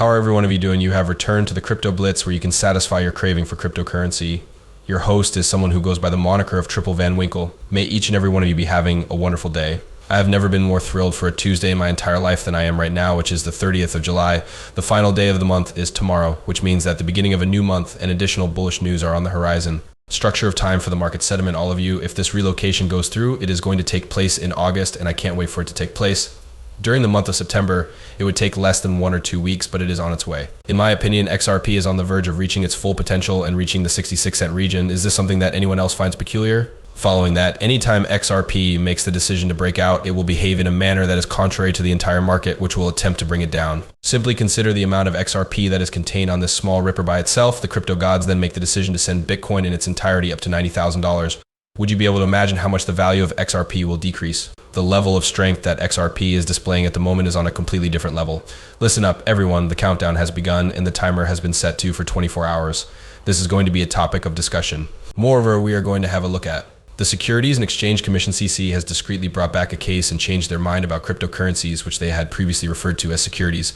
How are every one of you doing? You have returned to the Crypto Blitz where you can satisfy your craving for cryptocurrency. Your host is someone who goes by the moniker of Triple Van Winkle. May each and every one of you be having a wonderful day. I have never been more thrilled for a Tuesday in my entire life than I am right now, which is the 30th of July. The final day of the month is tomorrow, which means that the beginning of a new month and additional bullish news are on the horizon. Structure of time for the market sentiment, all of you. If this relocation goes through, it is going to take place in August, and I can't wait for it to take place. During the month of September, it would take less than 1 or 2 weeks, but it is on its way. In my opinion, XRP is on the verge of reaching its full potential and reaching the 66-cent region. Is this something that anyone else finds peculiar? Following that, anytime XRP makes the decision to break out, it will behave in a manner that is contrary to the entire market, which will attempt to bring it down. Simply consider the amount of XRP that is contained on this small ripper by itself. The crypto gods then make the decision to send Bitcoin in its entirety up to $90,000. Would you be able to imagine how much the value of XRP will decrease? The level of strength that XRP is displaying at the moment is on a completely different level. Listen up, everyone, the countdown has begun and the timer has been set to for 24 hours. This is going to be a topic of discussion. Moreover, we are going to have a look at the Securities and Exchange Commission (CC) has discreetly brought back a case and changed their mind about cryptocurrencies, which they had previously referred to as securities.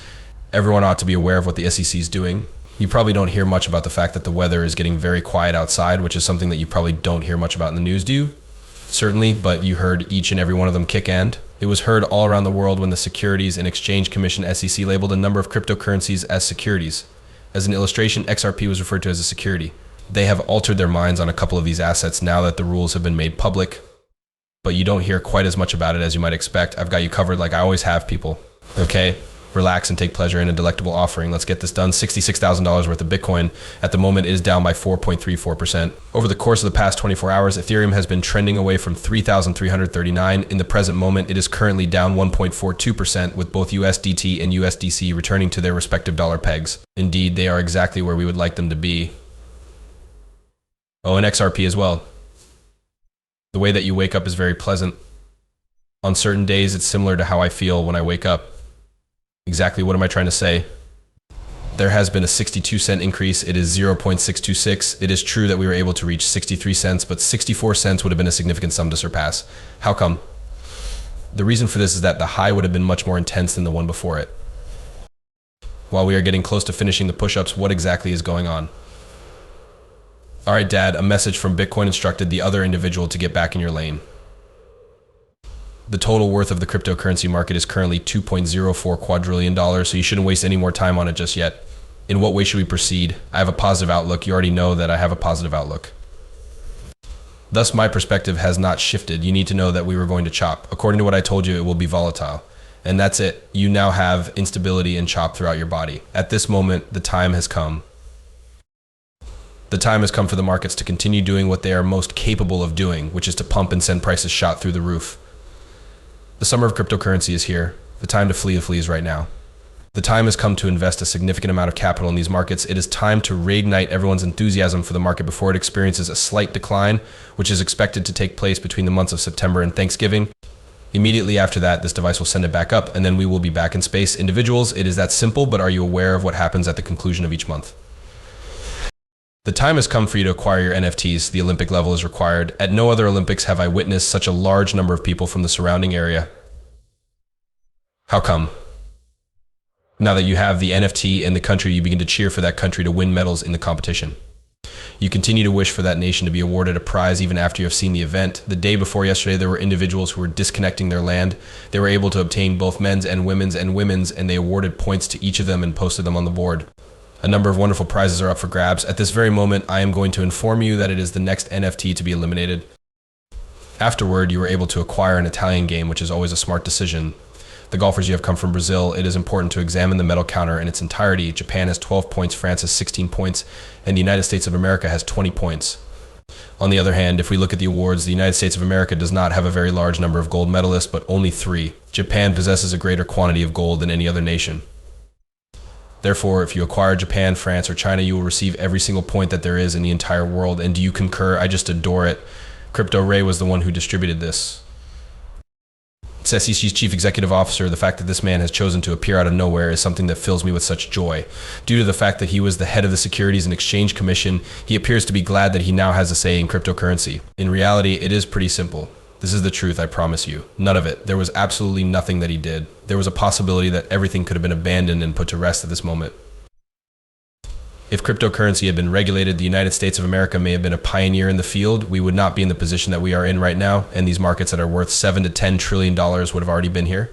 Everyone ought to be aware of what the SEC is doing. You probably don't hear much about the fact that the weather is getting very quiet outside, which is something that you probably don't hear much about in the news, do you? Certainly, but you heard each and every one of them kick and. It was heard all around the world when the Securities and Exchange Commission (SEC) labeled a number of cryptocurrencies as securities. As an illustration, XRP was referred to as a security. They have altered their minds on a couple of these assets now that the rules have been made public, but you don't hear quite as much about it as you might expect. I've got you covered like I always have, people. Okay? Relax and take pleasure in a delectable offering. Let's get this done. $66,000 worth of Bitcoin. At the moment, it is down by 4.34%. Over the course of the past 24 hours, Ethereum has been trending away from 3,339. In the present moment, it is currently down 1.42%, with both USDT and USDC returning to their respective dollar pegs. Indeed, they are exactly where we would like them to be. Oh, and XRP as well. The way that you wake up is very pleasant. On certain days, it's similar to how I feel when I wake up. Exactly what am I trying to say? There has been a 62-cent increase. It is 0.626. It is true that we were able to reach 63 cents, but 64 cents would have been a significant sum to surpass. How come? The reason for this is that the high would have been much more intense than the one before it. While we are getting close to finishing the push-ups, what exactly is going on? All right, Dad, a message from Bitcoin instructed the other individual to get back in your lane. The total worth of the cryptocurrency market is currently $2.04 quadrillion, so you shouldn't waste any more time on it just yet. In what way should we proceed? I have a positive outlook. You already know that I have a positive outlook. Thus, my perspective has not shifted. You need to know that we were going to chop. According to what I told you, it will be volatile. And that's it. You now have instability and chop throughout your body. At this moment, the time has come. The time has come for the markets to continue doing what they are most capable of doing, which is to pump and send prices shot through the roof. The summer of cryptocurrency is here. The time to flee the fleas right now. The time has come to invest a significant amount of capital in these markets. It is time to reignite everyone's enthusiasm for the market before it experiences a slight decline, which is expected to take place between the months of September and Thanksgiving. Immediately after that, this device will send it back up, and then we will be back in space. Individuals, it is that simple, but are you aware of what happens at the conclusion of each month? The time has come for you to acquire your NFTs. The Olympic level is required. At no other Olympics have I witnessed such a large number of people from the surrounding area. How come? Now that you have the NFT and the country, you begin to cheer for that country to win medals in the competition. You continue to wish for that nation to be awarded a prize even after you have seen the event. The day before yesterday, there were individuals who were disconnecting their land. They were able to obtain both men's, and they awarded points to each of them and posted them on the board. A number of wonderful prizes are up for grabs. At this very moment, I am going to inform you that it is the next NFT to be eliminated. Afterward, you were able to acquire an Italian game, which is always a smart decision. The golfers you have come from Brazil, it is important to examine the medal counter in its entirety. Japan has 12 points, France has 16 points, and the United States of America has 20 points. On the other hand, if we look at the awards, the United States of America does not have a very large number of gold medalists, but only 3. Japan possesses a greater quantity of gold than any other nation. Therefore, if you acquire Japan, France, or China, you will receive every single point that there is in the entire world. And do you concur? I just adore it. Crypto Ray was the one who distributed this. SEC's chief executive officer, the fact that this man has chosen to appear out of nowhere is something that fills me with such joy. Due to the fact that he was the head of the Securities and Exchange Commission, he appears to be glad that he now has a say in cryptocurrency. In reality, it is pretty simple. This is the truth, I promise you. None of it. There was absolutely nothing that he did. There was a possibility that everything could have been abandoned and put to rest at this moment. If cryptocurrency had been regulated, the United States of America may have been a pioneer in the field. We would not be in the position that we are in right now, and these markets that are worth $7 to $10 trillion would have already been here.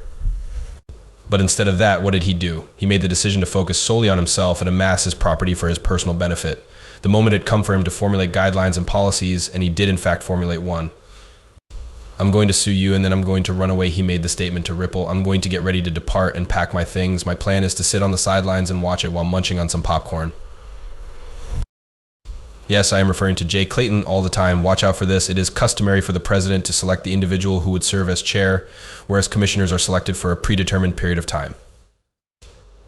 But instead of that, what did he do? He made the decision to focus solely on himself and amass his property for his personal benefit. The moment had come for him to formulate guidelines and policies, and he did in fact formulate one. I'm going to sue you and then I'm going to run away, he made the statement to Ripple. I'm going to get ready to depart and pack my things. My plan is to sit on the sidelines and watch it while munching on some popcorn. Yes, I am referring to Jay Clayton all the time. Watch out for this. It is customary for the president to select the individual who would serve as chair, whereas commissioners are selected for a predetermined period of time.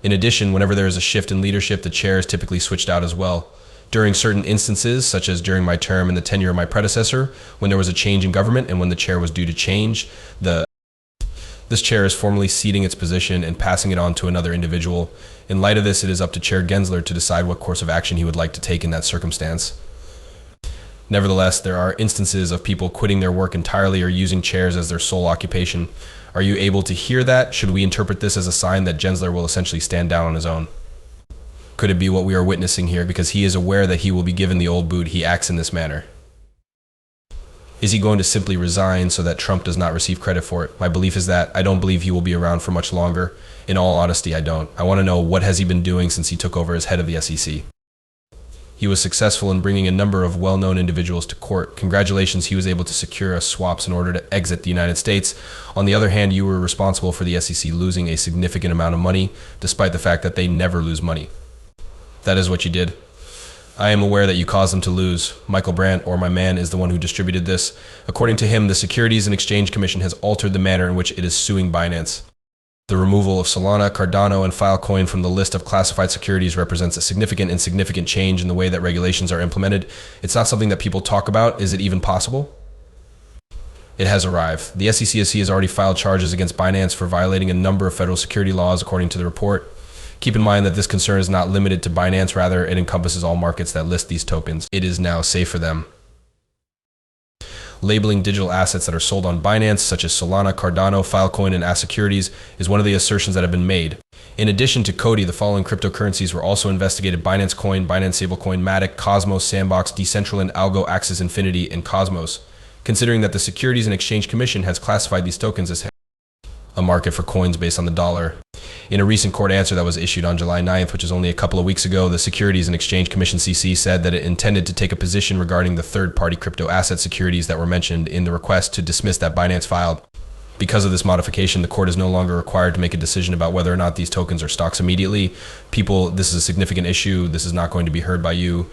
In addition, whenever there is a shift in leadership, the chair is typically switched out as well. During certain instances, such as during my term and the tenure of my predecessor, when there was a change in government and when the chair was due to change, this chair is formally ceding its position and passing it on to another individual. In light of this, it is up to Chair Gensler to decide what course of action he would like to take in that circumstance. Nevertheless, there are instances of people quitting their work entirely or using chairs as their sole occupation. Are you able to hear that? Should we interpret this as a sign that Gensler will essentially stand down on his own? Could it be what we are witnessing here? Because he is aware that he will be given the old boot, he acts in this manner. Is he going to simply resign so that Trump does not receive credit for it? My belief is that I don't believe he will be around for much longer. In all honesty, I don't. I want to know, what has he been doing since he took over as head of the SEC? He was successful in bringing a number of well-known individuals to court. Congratulations, he was able to secure swaps in order to exit the United States. On the other hand, you were responsible for the SEC losing a significant amount of money, despite the fact that they never lose money. That is what you did. I am aware that you caused them to lose. Michael Brandt, or my man, is the one who distributed this. According to him, the Securities and Exchange Commission has altered the manner in which it is suing Binance. The removal of Solana, Cardano, and Filecoin from the list of classified securities represents a significant and significant change in the way that regulations are implemented. It's not something that people talk about. Is it even possible? It has arrived. The SEC has already filed charges against Binance for violating a number of federal security laws, according to the report. Keep in mind that this concern is not limited to Binance, rather it encompasses all markets that list these tokens. It is now safe for them. Labeling digital assets that are sold on Binance, such as Solana, Cardano, Filecoin, and As-Securities, is one of the assertions that have been made. In addition to Cody, the following cryptocurrencies were also investigated: Binance Coin, Binance Stablecoin, Matic, Cosmos, Sandbox, Decentraland, Algo, Axis Infinity, and Cosmos. Considering that the Securities and Exchange Commission has classified these tokens as a market for coins based on the dollar. In a recent court answer that was issued on July 9th, which is only a couple of weeks ago, the Securities and Exchange Commission (CC) said that it intended to take a position regarding the third-party crypto asset securities that were mentioned in the request to dismiss that Binance filed. Because of this modification, the court is no longer required to make a decision about whether or not these tokens are stocks immediately. People, this is a significant issue. This is not going to be heard by you.